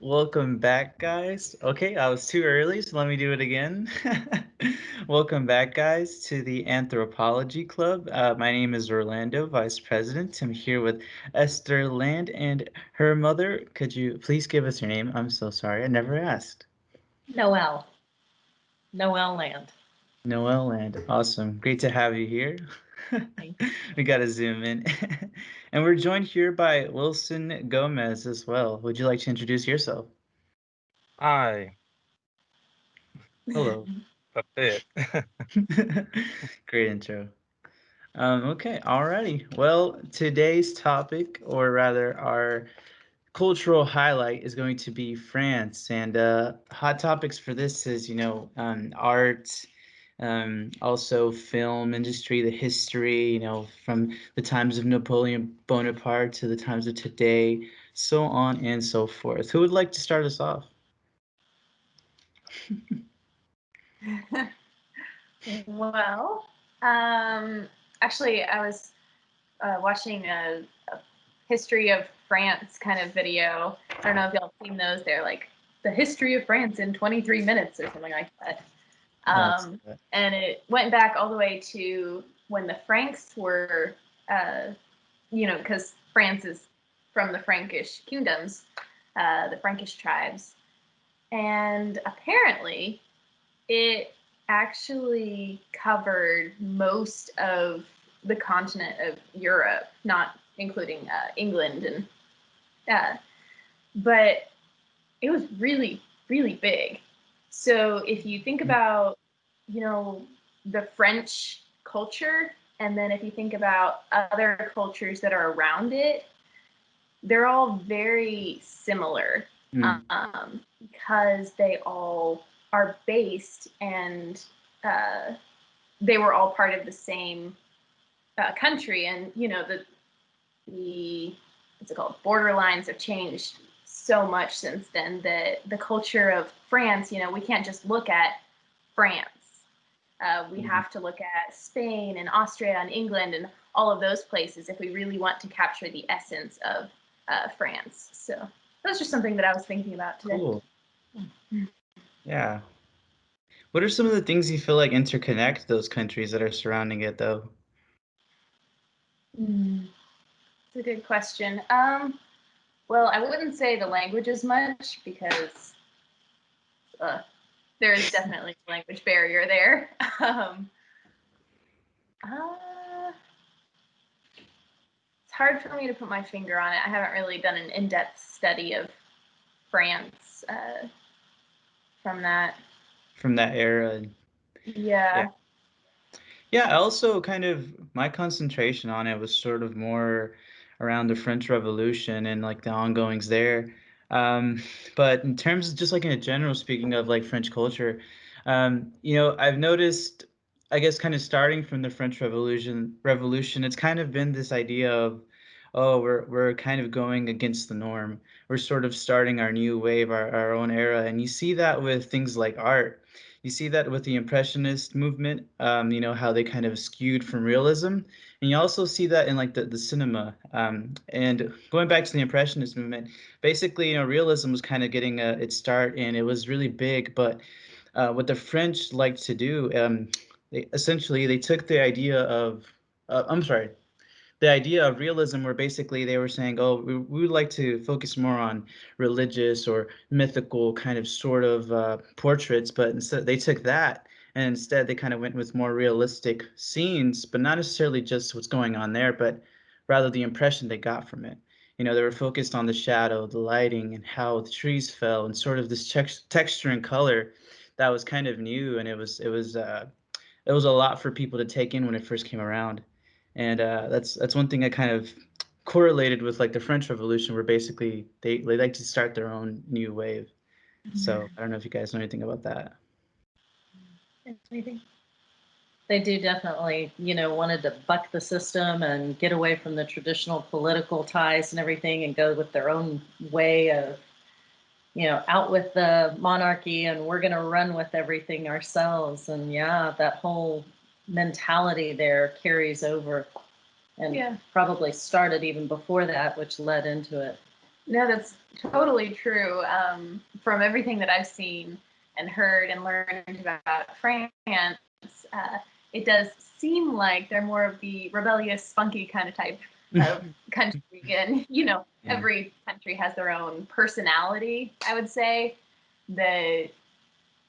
welcome back, guys. Okay, I was too early, so let me do it again. Welcome back, guys, to the Anthropology Club. My name is Orlando, Vice President. I'm here with Esther Land and her mother. Could you please give us your name? I'm so sorry, I never asked. Noel. Noel Land. Noelle Land. Awesome. Great to have you here. Thank We got to zoom in. And we're joined here by Wilson Gomez as well. Would you like to introduce yourself? Hi, you. hello. That's it. Great intro. Okay, alrighty. Well, today's topic, or rather our cultural highlight, is going to be France. And hot topics for this is, art, also film industry, the history, from the times of Napoleon Bonaparte to the times of today, so on and so forth. Who would like to start us off? Well, actually, I was watching a history of France kind of video. I don't know if y'all have seen those. They're like the history of France in 23 minutes or something like that. That's And it went back all the way to when the Franks were, uh, because France is from the Frankish kingdoms, the Frankish tribes. And apparently, it actually covered most of the continent of Europe, not including England, and but it was really, really big. So if you think about, you know, the French culture, and then if you think about other cultures that are around it, they're all very similar, mm, because they all are based and uh, they were all part of the same country. And the what's it called, border lines have changed so much since then that the culture of France, we can't just look at France. We mm. have to look at Spain and Austria and England and all of those places if we really want to capture the essence of France. So that's just something that I was thinking about today. Cool. Yeah. What are some of the things you feel like interconnect those countries that are surrounding it, though? Mm, it's a good question. Well, I wouldn't say the language as much because uh, there is definitely a language barrier there. Uh, it's hard for me to put my finger on it. I haven't really done an in-depth study of France from that. From that era? Yeah. Yeah. Yeah, I also kind of my concentration on it was sort of more around the French Revolution and like the ongoings there. Um, but in terms of just like in a general speaking of like French culture, I've noticed, I guess, kind of starting from the French Revolution, it's kind of been this idea of, oh, we're kind of going against the norm. We're sort of starting our new wave, our own era, and you see that with things like art. You see that with the Impressionist movement, how they kind of skewed from realism. And you also see that in like the cinema. And going back to the Impressionist movement, basically, realism was kind of getting its start and it was really big. But what the French liked to do, they took the idea of, I'm sorry, the idea of realism where basically they were saying, oh, we would like to focus more on religious or mythical kind of sort of portraits, but instead they took that and instead they kind of went with more realistic scenes, but not necessarily just what's going on there, but rather the impression they got from it. They were focused on the shadow, the lighting, and how the trees fell, and sort of this texture and color that was kind of new, and it was a lot for people to take in when it first came around. And that's one thing I kind of correlated with like the French Revolution, where basically they like to start their own new wave. So I don't know if you guys know anything about that. Anything? They do definitely, wanted to buck the system and get away from the traditional political ties and everything and go with their own way of, out with the monarchy and we're going to run with everything ourselves. And yeah, that whole mentality there carries over and Yeah. probably started even before that, which led into it. No, that's totally true. From everything that I've seen and heard and learned about France, it does seem like they're more of the rebellious, spunky kind of type of country. And, Yeah. every country has their own personality, I would say, that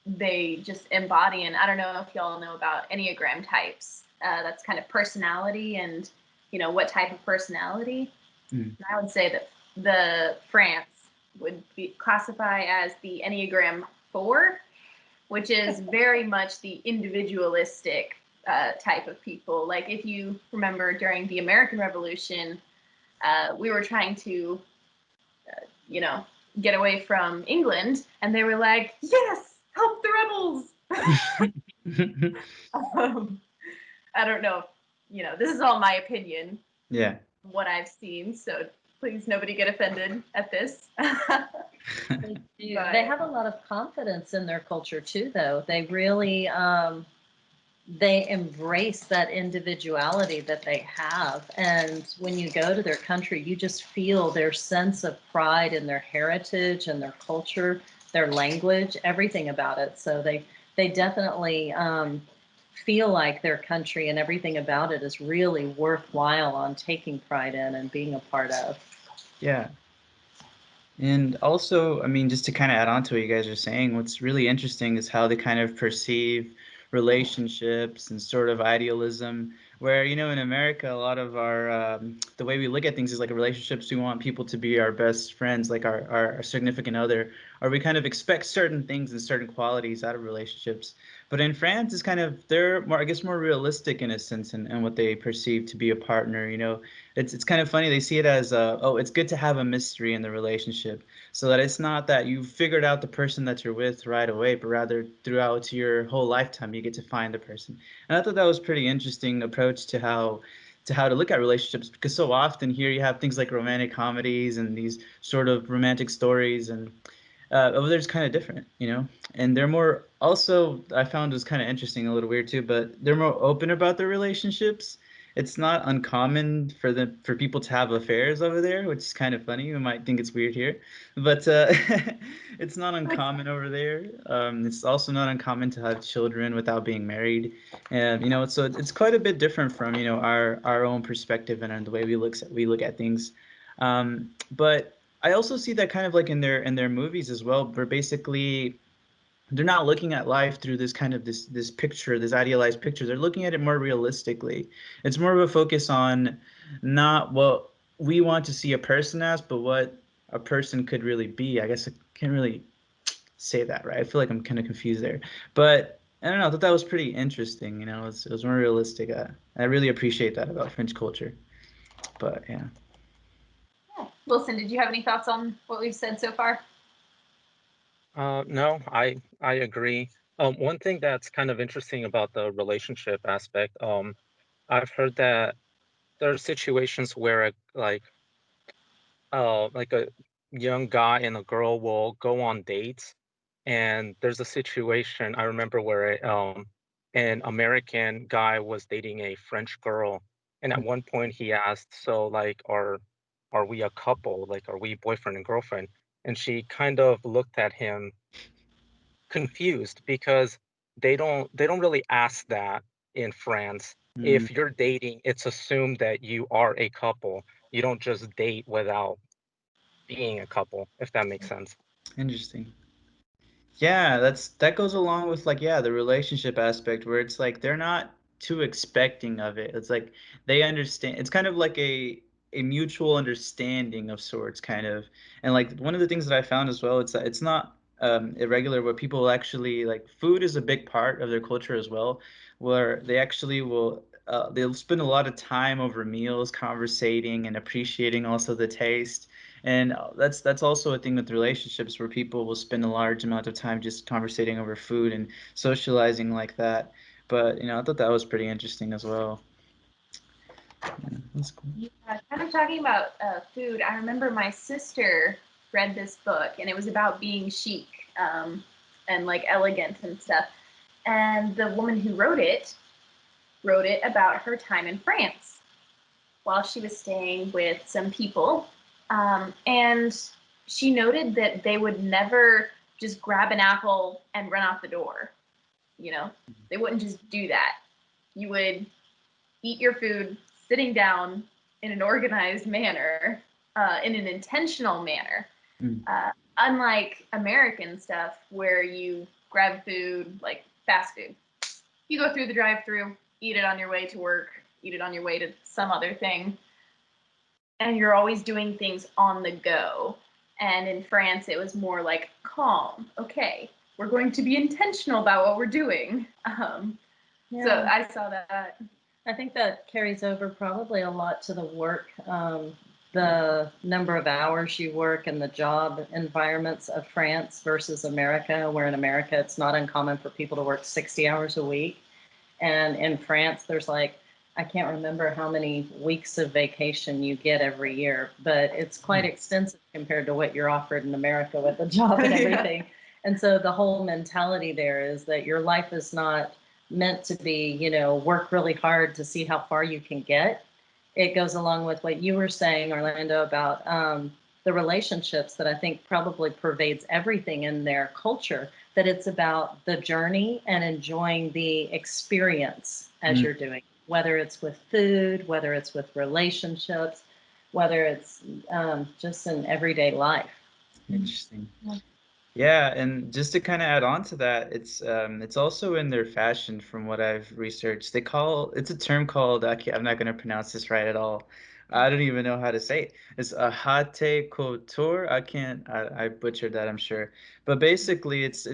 they just embody. And I don't know if y'all know about Enneagram types. That's kind of personality and, what type of personality. Mm. And I would say that the France would be classify as the Enneagram 4, which is very much the individualistic type of people. Like if you remember during the American Revolution, we were trying to, you know, get away from England, and they were like, "Yes, help the rebels." um, I don't know. This is all my opinion, Yeah. what I've seen. So please, nobody get offended at this. They have a lot of confidence in their culture too, though. They really they embrace that individuality that they have. And when you go to their country, you just feel their sense of pride in their heritage and their culture, their language, everything about it. So they definitely feel like their country and everything about it is really worthwhile on taking pride in and being a part of. Yeah. And also, I mean, just to kind of add on to what you guys are saying, what's really interesting is how they kind of perceive relationships and sort of idealism. Where, in America, a lot of our, the way we look at things is like relationships, we want people to be our best friends, like our significant other, or we kind of expect certain things and certain qualities out of relationships. But in France, it's kind of, they're more, I guess, more realistic in a sense and what they perceive to be a partner. It's kind of funny. They see it as oh, it's good to have a mystery in the relationship, so that it's not that you figured out the person that you're with right away, but rather throughout your whole lifetime you get to find the person. And I thought that was pretty interesting approach to how to look at relationships, because so often here you have things like romantic comedies and these sort of romantic stories, and over there's kind of different, and they're more, also I found was kind of interesting, a little weird too, but they're more open about their relationships. It's not uncommon for people to have affairs over there, which is kind of funny. You might think it's weird here, but it's not uncommon over there. It's also not uncommon to have children without being married, and so it's quite a bit different from our own perspective and the way we look at things. But I also see that kind of like in their movies as well, where basically they're not looking at life through this kind of this picture, this idealized picture. They're looking at it more realistically. It's more of a focus on not what we want to see a person as, but what a person could really be. I guess I can't really say that, right? I feel like I'm kind of confused there. But I don't know. I thought that was pretty interesting. It was more realistic. I really appreciate that about French culture. But yeah. Yeah. Wilson, did you have any thoughts on what we've said so far? No, I agree. One thing that's kind of interesting about the relationship aspect, I've heard that there are situations where like a young guy and a girl will go on dates, and there's a situation I remember where an American guy was dating a French girl, and at one point he asked, "So, like, are we a couple? Like, are we boyfriend and girlfriend?" And she kind of looked at him confused because they don't really ask that in France. Mm, If you're dating, it's assumed that you are a couple. You don't just date without being a couple, if that makes sense. interesting. Yeah, that goes along with like, yeah, the relationship aspect, where it's like they're not too expecting of it. It's like they understand. It's kind of like a mutual understanding of sorts, kind of. And like one of the things that I found as well, it's that it's not irregular, where people actually, like, food is a big part of their culture as well, where they actually will they'll spend a lot of time over meals conversating and appreciating also the taste. And that's also a thing with relationships, where people will spend a large amount of time just conversating over food and socializing like that. But I thought that was pretty interesting as well. Yeah, that's cool. Yeah, kind of talking about food. I remember my sister read this book, and it was about being chic and like elegant and stuff. And the woman who wrote it about her time in France while she was staying with some people. And she noted that they would never just grab an apple and run out the door. You know, they wouldn't just do that. You would eat your food sitting down in an organized manner, in an intentional manner. Mm. Unlike American stuff where you grab food, like fast food. You go through the drive-through, eat it on your way to work, eat it on your way to some other thing, and you're always doing things on the go. And in France, it was more like calm. Okay, we're going to be intentional about what we're doing. So I saw that. I think that carries over probably a lot to the work, the number of hours you work and the job environments of France versus America, where in America it's not uncommon for people to work 60 hours a week. And in France, there's like, I can't remember how many weeks of vacation you get every year, but it's quite extensive compared to what you're offered in America with a job and everything. Yeah. And so the whole mentality there is that your life is not meant to be, you know, work really hard to see how far you can get. It goes along with what you were saying, Orlando, about the relationships that I think probably pervades everything in their culture, that it's about the journey and enjoying the experience as you're doing, whether it's with food, whether it's with relationships, whether it's just in everyday life. Interesting. Yeah, and just to kind of add on to that, it's also in their fashion from what I've researched. It's a term called I'm not going to pronounce this right at all. I don't even know how to say it. It's a haute couture. I butchered that, I'm sure. But basically it's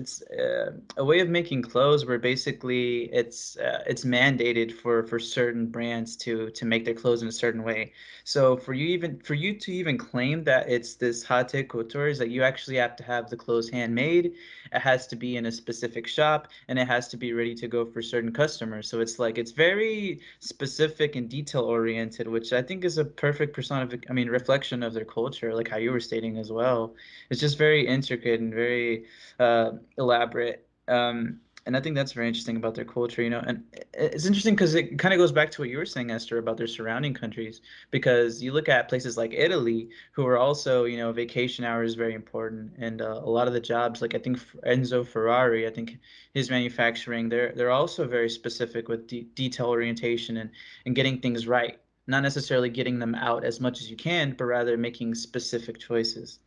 a way of making clothes where basically it's mandated for certain brands to make their clothes in a certain way. So for you to even claim that it's this haute couture is that you actually have to have the clothes handmade. It has to be in a specific shop and it has to be ready to go for certain customers. So it's very specific and detail oriented, which I think is a perfect reflection of their culture, like how you were stating as well. It's just very intricate and very elaborate. And I think that's very interesting about their culture, you know. And it's interesting because it kind of goes back to what you were saying, Esther, about their surrounding countries. Because you look at places like Italy, who are also, you know, vacation hours is very important, and a lot of the jobs, like I think Enzo Ferrari, I think his manufacturing, they're also very specific with detail orientation and getting things right, not necessarily getting them out as much as you can, but rather making specific choices.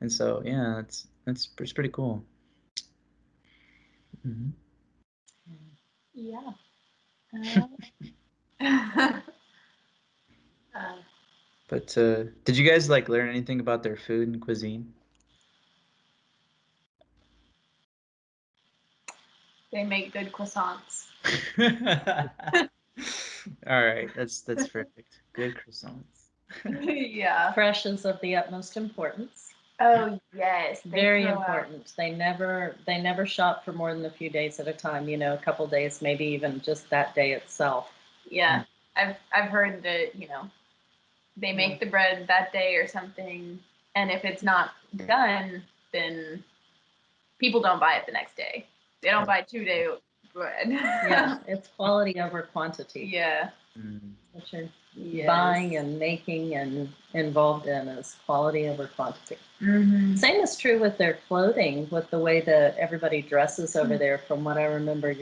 And so, yeah, it's pretty cool. Mm-hmm. Yeah. But did you guys like learn anything about their food and cuisine? They make good croissants. All right, that's perfect. Good croissants. Yeah. Fresh is of the utmost importance. Oh yes, Very important. They never shop for more than a few days at a time, you know, a couple days, maybe even just that day itself. Yeah. I've heard that, you know, they make the bread that day or something, and if it's not done, then people don't buy it the next day. They don't buy 2-day bread. Yeah, it's quality over quantity. Yeah. What you're buying and making and involved in is quality over quantity. Mm-hmm. Same is true with their clothing, with the way that everybody dresses over there. From what I remember,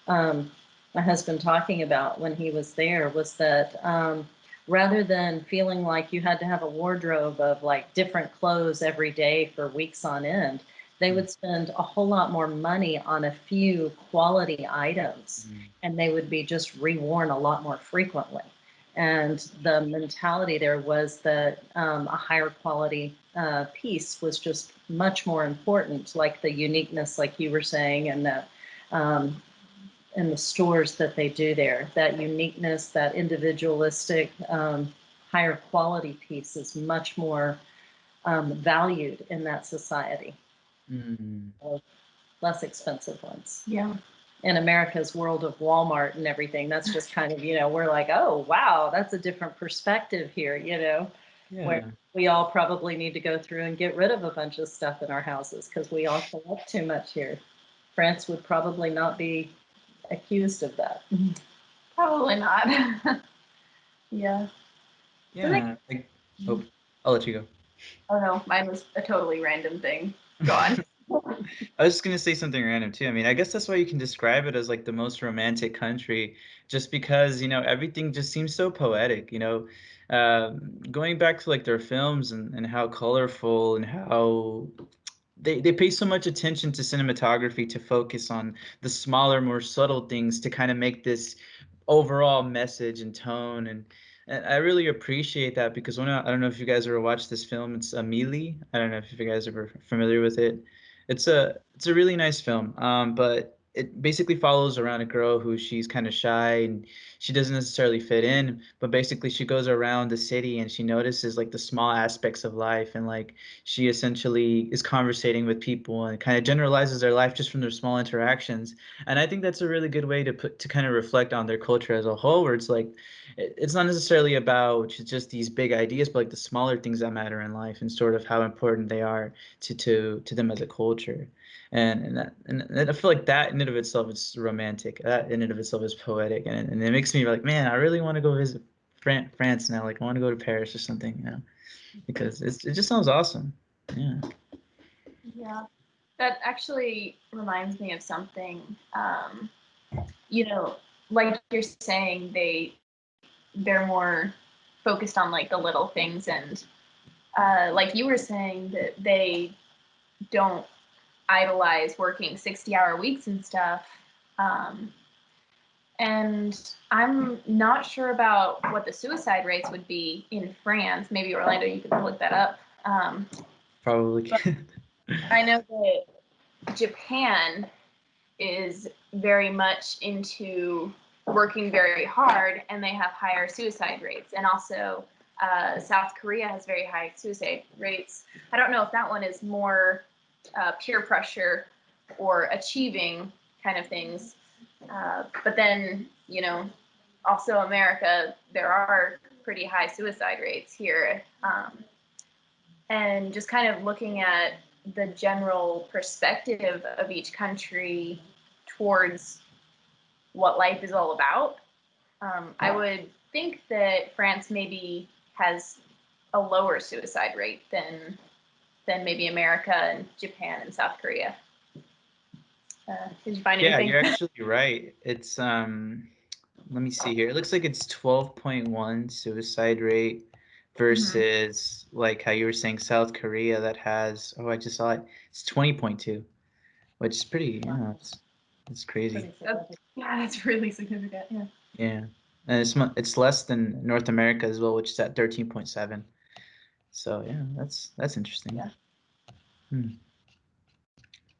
my husband talking about when he was there was that rather than feeling like you had to have a wardrobe of like different clothes every day for weeks on end, they would spend a whole lot more money on a few quality items, and they would be just reworn a lot more frequently. And the mentality there was that a higher quality piece was just much more important, like the uniqueness, like you were saying, and that in the stores that they do there, that uniqueness, that individualistic, higher quality piece is much more valued in that society. Less expensive ones. Yeah. In America's world of Walmart and everything, that's just kind of, you know, we're like, oh, wow, that's a different perspective here, you know, where we all probably need to go through and get rid of a bunch of stuff in our houses because we all collect too much here. France would probably not be accused of that. Probably not. Yeah. Yeah. I'll let you go. Oh no, mine was a totally random thing. Go on. I was just gonna say something random too. I mean, I guess that's why you can describe it as like the most romantic country, just because, everything just seems so poetic, going back to like their films and how colorful and how they pay so much attention to cinematography to focus on the smaller, more subtle things to kind of make this overall message and tone. And I really appreciate that because I don't know if you guys ever watched this film. It's Amelie. I don't know if you guys are familiar with it. It's a really nice film. But it basically follows around a girl who she's kind of shy and she doesn't necessarily fit in, but basically she goes around the city and she notices like the small aspects of life, and like she essentially is conversating with people and kind of generalizes their life just from their small interactions. And I think that's a really good way to kind of reflect on their culture as a whole, where it's like it's not necessarily about just these big ideas, but like the smaller things that matter in life and sort of how important they are to them as a culture. And I feel like that in and of itself is romantic. That in and of itself is poetic, and it makes me like, man, I really want to go visit France now. Like I want to go to Paris or something, because it just sounds awesome. Yeah. Yeah. That actually reminds me of something. Like you're saying, they're more focused on like the little things, and like you were saying that they don't idolize working 60-hour weeks and stuff. Um, and I'm not sure about what the suicide rates would be in France. Maybe Orlando, you could look that up. Probably. I know that Japan is very much into working very hard, and they have higher suicide rates. And also, South Korea has very high suicide rates. I don't know if that one is more peer pressure or achieving kind of things. But then, also America, there are pretty high suicide rates here. And just kind of looking at the general perspective of each country towards what life is all about, I would think that France maybe has a lower suicide rate than maybe America and Japan and South Korea. Did you find Yeah, anything? you're actually right. It's let me see here. It looks like it's 12.1 suicide rate versus like how you were saying South Korea that has, oh, I just saw it. It's 20.2, which is pretty, it's crazy. That's really significant. Yeah. Yeah. And it's less than North America as well, which is at 13.7. So yeah, that's interesting. Yeah. Hmm.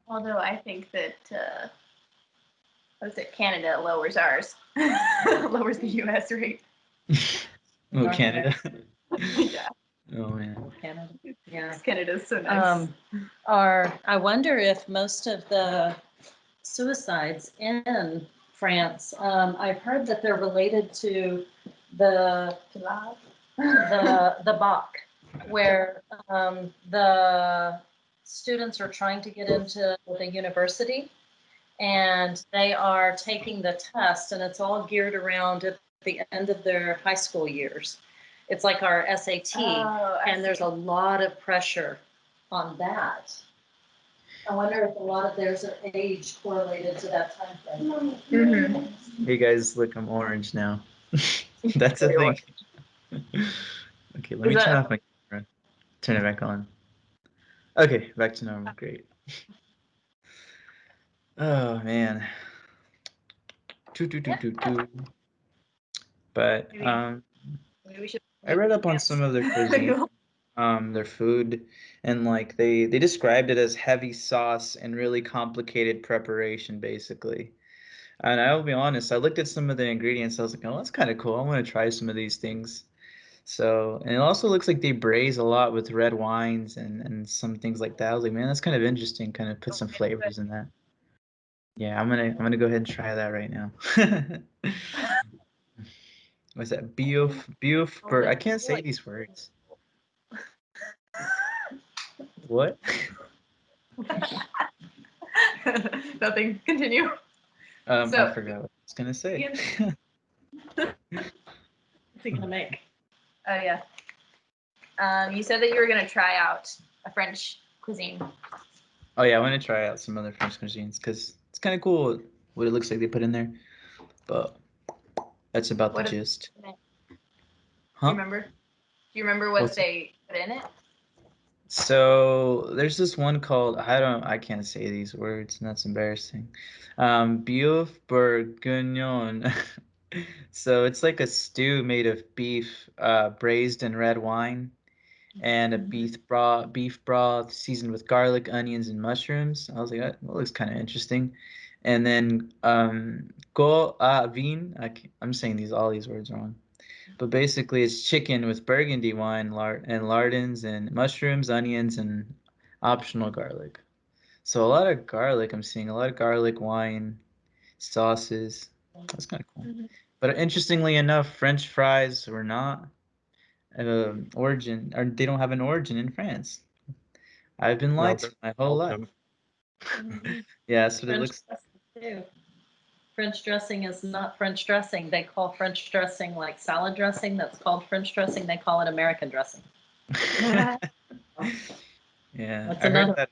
Although I think that Canada lowers ours, lowers the U.S. rate. Oh, Canada. Yeah. Oh man. Canada. Yeah. Canada's so nice. I wonder if most of the suicides in France, I've heard that they're related to the bac, where the students are trying to get into the university, and they are taking the test, and it's all geared around at the end of their high school years. It's like our SAT, and there's a lot of pressure on that. I wonder if a lot of theirs are age correlated to that time frame. Mm-hmm. Hey guys, look, I'm orange now. That's a thing. Okay, let me turn off my camera. Turn it back on. Okay, back to normal. Great. Oh man. Doo. But Maybe we should. I read up on some of their cuisine, their food, and like they described it as heavy sauce and really complicated preparation, basically. And I'll be honest, I looked at some of the ingredients. I was like, oh, that's kind of cool. I want to try some of these things. So, and it also looks like they braise a lot with red wines and some things like that. I was like, man, that's kind of interesting. Kind of put some flavors in that. Yeah, I'm gonna go ahead and try that right now. What's that? Biof. I can't say these words. What? Nothing. Continue. I forgot what I was gonna say. What's he gonna make? Oh yeah. You said that you were gonna try out a French cuisine. Oh yeah, I want to try out some other French cuisines because it's kind of cool what it looks like they put in there. But that's about the What is gist. it? Do you Huh? remember? Do you remember what What's it? they put in it? So there's this one called I can't say these words and that's embarrassing. Bœuf bourguignon. So it's like a stew made of beef, braised in red wine, and a beef broth seasoned with garlic, onions, and mushrooms. I was like, that looks kind of interesting. And then go vin. I'm saying all these words wrong. But basically, it's chicken with burgundy wine, and lardons, and mushrooms, onions, and optional garlic. So a lot of garlic. I'm seeing a lot of garlic, wine, sauces. That's kind of cool. Mhm. But interestingly enough, French fries were not origin, or they don't have an origin in France. I've been No, lied to they're my whole life. Belgium. Mhm. Yeah, that's what it French looks. dressing too. French dressing is not French dressing. They call French dressing like salad dressing. That's called French dressing. They call it American dressing. Yeah, That's I heard another.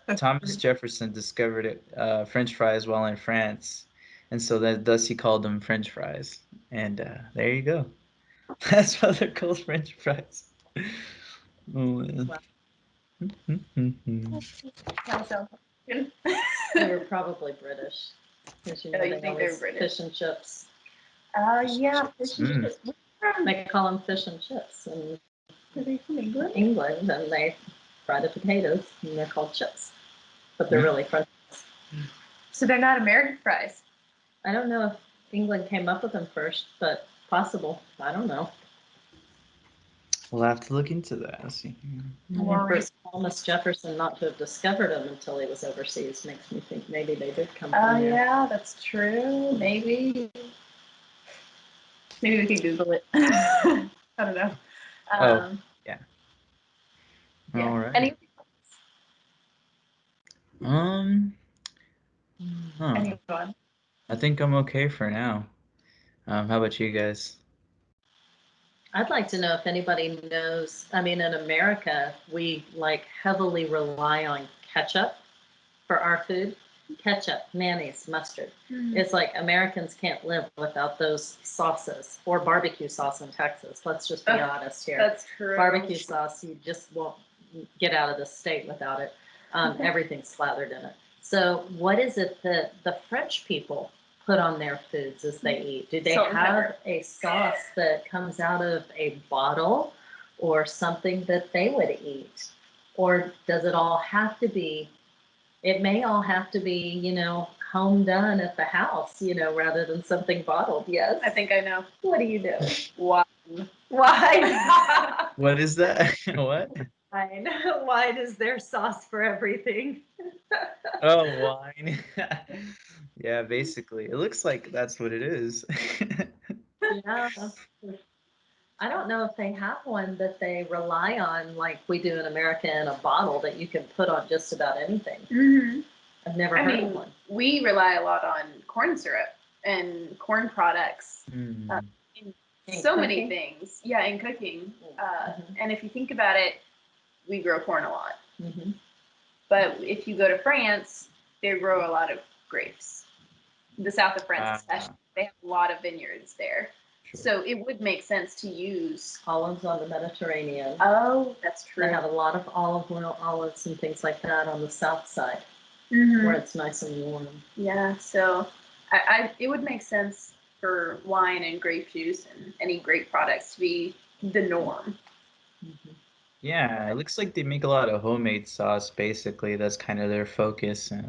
that Thomas Jefferson discovered French fries while in France, and so thus he called them French fries. And there you go. That's why they're called French fries. Oh man. Wow. That sounds good. They were probably British because Oh, you they think they're always British? fish and chips. Yeah, fish and Mm. chips. Where from? They call them fish and chips in Are they from England? England, and they fry the potatoes, and they're called chips, but they're Mm. really French. So they're not American fries. I don't know if England came up with them first, but possible. I don't know. We'll have to look into that. Let's see. More For reason. Thomas Jefferson not to have discovered them until he was overseas makes me think maybe they did come Oh from there. yeah, that's true. Maybe. Maybe we could Google it. I don't know. Oh, Um, yeah. yeah. All right. Any Um, huh. anyone? I think I'm okay for now. How about you guys? I'd like to know if anybody knows. I mean, in America, we like heavily rely on ketchup for our food. Ketchup, mayonnaise, mustard. It's like Americans can't live without those sauces, or barbecue sauce in Texas. Let's just be honest here. That's true. Barbecue sauce, you just won't get out of the state without it. Everything's slathered in it. So, what is it that the French people put on their foods as they eat? Do they Salt and have pepper. a sauce that comes out of a bottle or something that they would eat? Or does it all have to be? It may all have to be, home done at the house, rather than something bottled. Yes. I think I know. What do you do? Why? Why? What is that? What? Wine. Wine is their sauce for everything. Oh, wine. Yeah, basically. It looks like that's what it is. Yeah. I don't know if they have one that they rely on like we do in America in a bottle that you can put on just about anything. Mm-hmm. I've never I heard mean, of one. we rely a lot on corn syrup and corn products. Hmm. In In so many cooking? things. Yeah, in cooking. Mhm. And if you think about it, we grow corn a lot. Mhm. But if you go to France, they grow a lot of grapes. The south of France, especially, they have a lot of vineyards there. Sure. So it would make sense to use. Olives on the Mediterranean. Oh, that's They true. have a lot of olive oil, olives, and things like that on the south side Mhm. where it's nice and warm. Yeah, so it would make sense for wine and grape juice and any grape products to be the norm. Mhm. Yeah, it looks like they make a lot of homemade sauce, basically. That's kind of their focus. And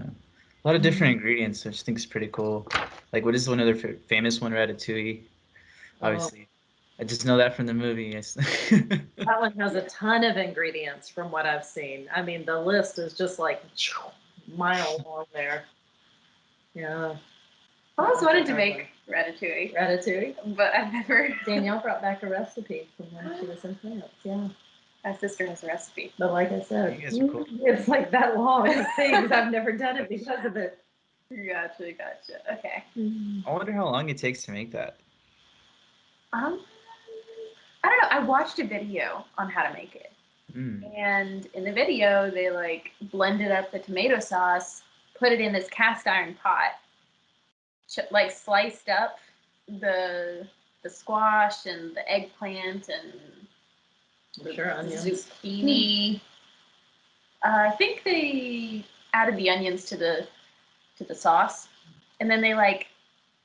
a lot of different ingredients, which I think is pretty cool. Like, what is one other famous one? Ratatouille. Oh, Obviously. I just know that from the movie. Yes. that one has a ton of ingredients from what I've seen. I mean, the list is just like mile long there. Yeah. I always wanted to make ratatouille, Ratatouille. but I've never. Danielle brought back a recipe from when she was in France. Yeah. My sister has a recipe. But like I said, You guys are cool. it's like that long of things. I've never done it because of it. Gotcha. Okay. I wonder how long it takes to make that. Um, I don't know. I watched a video on how to make it. Mm. And in the video, they like blended up the tomato sauce, put it in this cast iron pot, like sliced up the squash and the eggplant and the Sure, onions. zucchini. I think they added the onions to the sauce, and then they like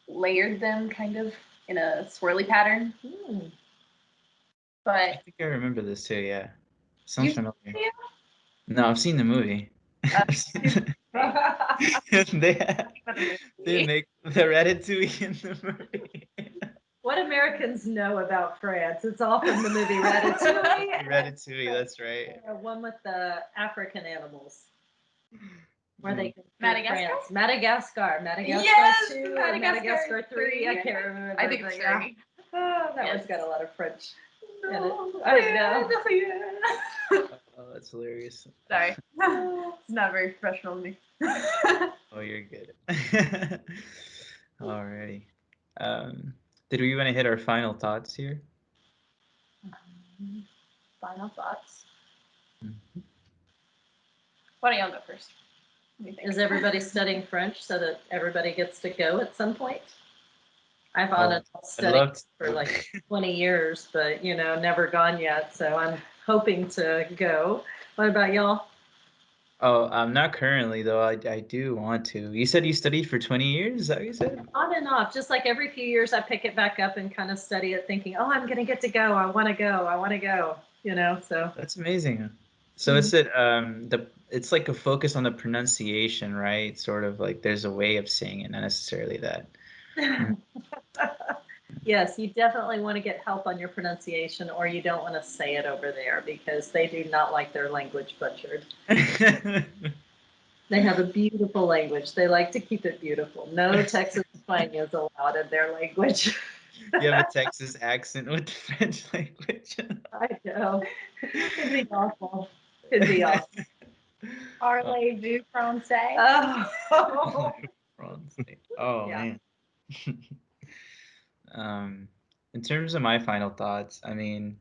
layered them kind of in a swirly pattern. Mm. But I think I remember this too. Yeah, sounds you familiar. No, I've seen the movie. They make the ratatouille in the movie. What Americans know about France? It's all from the movie Ratatouille. Ratatouille, that's right. One with the African animals. Where Mm. they can Madagascar? France. Madagascar. Madagascar Yes, 2 or Madagascar Madagascar 3. 3. I can't remember. I think it's but yeah. 3. Oh, that Yes. one's got a lot of French in it. No, I know. Oh, that's hilarious. Sorry. It's not very professional of me. Oh, you're good. Alrighty. Did we want to hit our final thoughts here? Final thoughts. Mhm. Why don't y'all go first? What do you think? Is everybody studying French so that everybody gets to go at some point? I've Oh, on and off I'd studied love to. for like 20 years, but never gone yet. So I'm hoping to go. What about y'all? Oh, not currently though. I do want to. You said you studied for 20 years? Is that what you said? On and off, just like every few years, I pick it back up and kind of study it, thinking, "Oh, I'm gonna get to go. I want to go. I want to go." So That's amazing. So is it it's like a focus on the pronunciation, right? Sort of like there's a way of saying it, not necessarily that. Mm. yes, you definitely want to get help on your pronunciation, or you don't want to say it over there because they do not like their language butchered. They have a beautiful language. They like to keep it beautiful. No Texas slang is allowed in their language. You have a Texas accent with the French language. I know. Could be awful. Could be awful. Parlez-vous français? Oh. Oh Yeah. man. In terms of my final thoughts, I mean,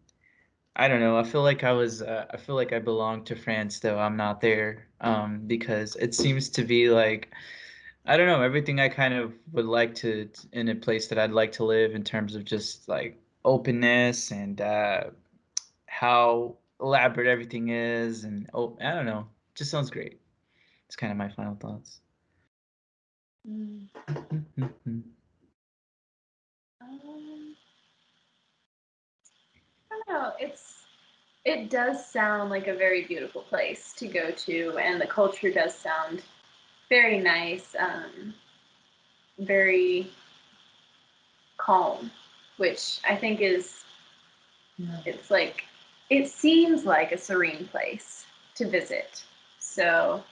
I don't know. I feel like I feel like I belong to France, though I'm not there. Because it seems to be like, I don't know, everything I kind of would like to in a place that I'd like to live in terms of just like openness and how elaborate everything is, and oh, I don't know, just sounds great. It's kind of my final thoughts. Um, I don't know. It does sound like a very beautiful place to go to, and the culture does sound very nice, very calm, which I think is it's like it seems like a serene place to visit. So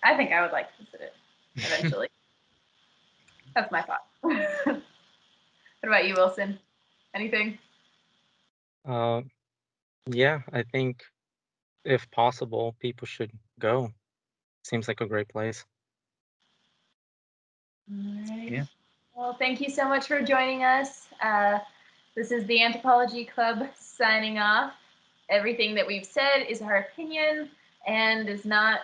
I think I would like to visit it eventually. That's my thought. What about you, Wilson? Anything? Yeah, I think if possible, people should go. Seems like a great place. All right. Yeah. Well, thank you so much for joining us. This is the Anthropology Club signing off. Everything that we've said is our opinion and is not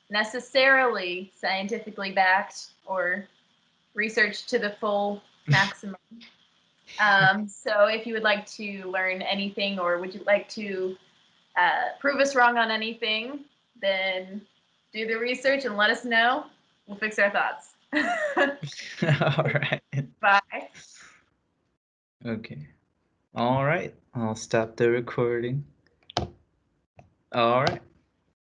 necessarily scientifically backed or researched to the full maximum. So if you would like to learn anything or would you like to prove us wrong on anything, then do the research and let us know. We'll fix our thoughts. All right. Bye. Okay. All right. I'll stop the recording. All right.